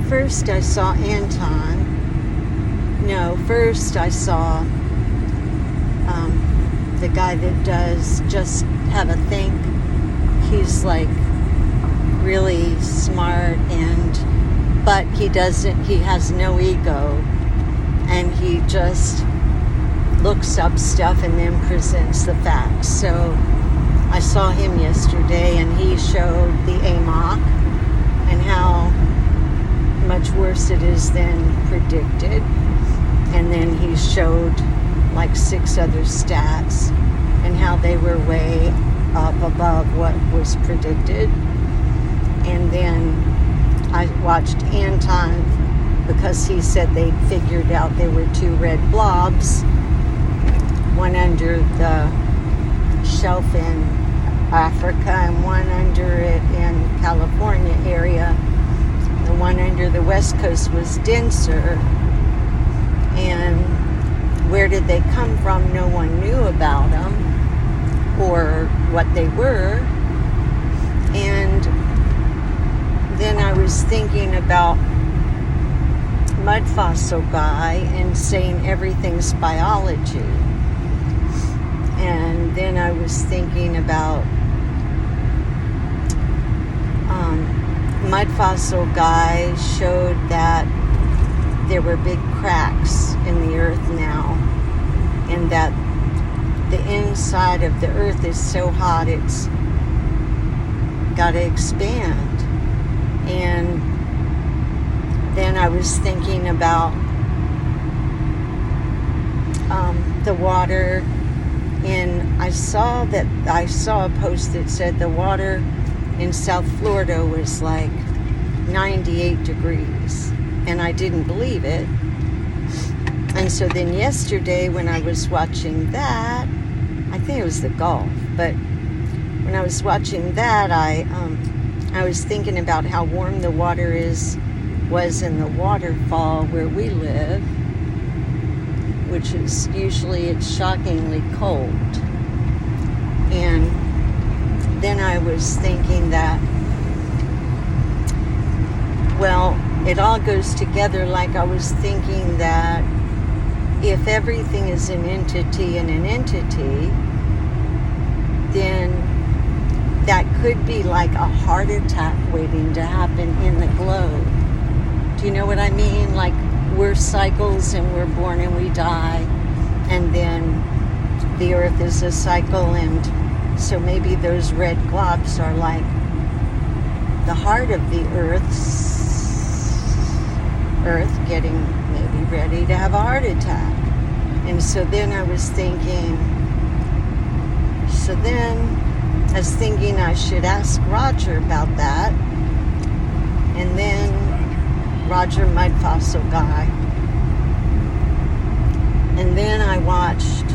First I saw Anton. No, first I saw the guy that does Just Have a Think. He's like really smart, but he has no ego, and he just looks up stuff and then presents the facts. So I saw him yesterday, and he showed the AMOC and how much worse it is than predicted. And then he showed like 6 other stats and how they were way up above what was predicted. And then I watched Anton, because he said they'd figured out there were 2 red blobs, one under the shelf in Africa and one under it in California area. The one under the West Coast was denser. And where did they come from? No one knew about them or what they were. And then I was thinking about Mud Fossil Guy and saying everything's biology. And then I was thinking about Mud Fossil Guy showed that there were big cracks in the earth now, and that the inside of the earth is so hot it's got to expand. And then I was thinking about the water I saw a post that said the water in South Florida was like 98 degrees, and I didn't believe it. And so then yesterday when I was watching that, I think it was the Gulf, but when I was watching that, I was thinking about how warm the water was in the waterfall where we live, which is usually it's shockingly cold. And then I was thinking that, well, it all goes together. Like I was thinking that if everything is an entity and an entity, then that could be like a heart attack waiting to happen in the globe. Do you know what I mean? Like we're cycles, and we're born and we die, and then the earth is a cycle, and so maybe those red globs are like the heart of the earth getting maybe ready to have a heart attack. And so then I was thinking, I should ask Roger about that. And then Roger Mud Fossil Guy. And then I watched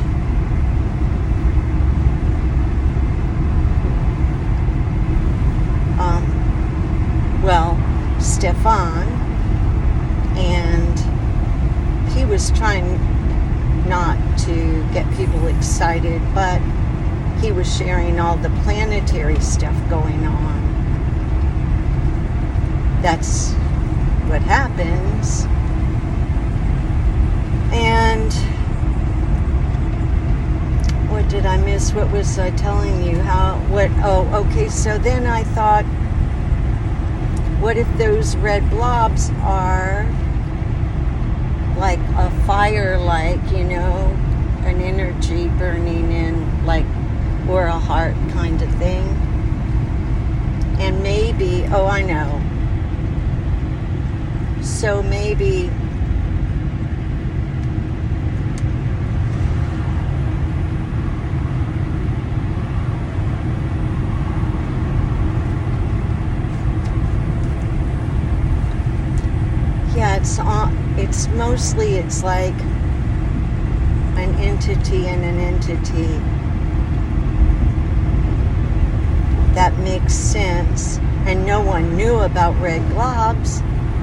Stefan, and he was trying not to get people excited, but he was sharing all the planetary stuff going on. That's what happens. And what did I miss? What was I telling you? Okay, so then I thought, what if those red blobs are like a fire, like, an energy burning in, like, or a heart kind of thing? And maybe, I know. So maybe it's like an entity and an entity. That makes sense. And no one knew about red globs,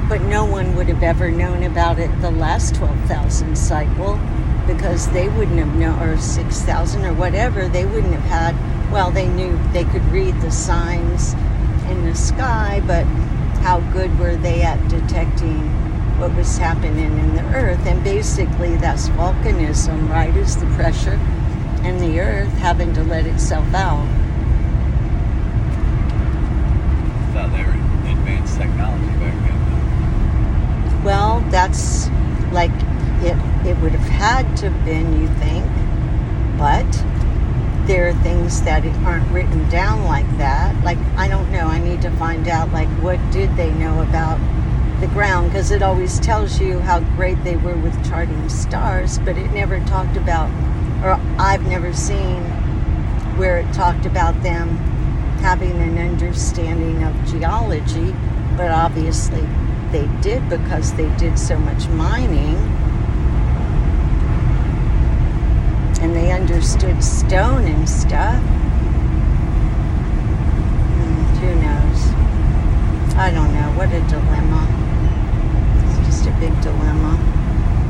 but no one would have ever known about it the last 12,000 cycle, because they wouldn't have known, or 6,000 or whatever, they wouldn't have had, they knew they could read the signs in the sky, but how good were they at detecting what was happening in the earth? And basically that's volcanism, right? Is the pressure in the earth having to let itself out. Thought they were advanced technology back then. Well, that's like it would have had to have been, you think, but there are things that aren't written down like that. Like, I don't know, I need to find out, like, what did they know about the ground, because it always tells you how great they were with charting stars, but it never talked about, or I've never seen where it talked about them having an understanding of geology, but obviously they did because they did so much mining. And they understood stone and stuff. Who knows? I don't know. What a dilemma.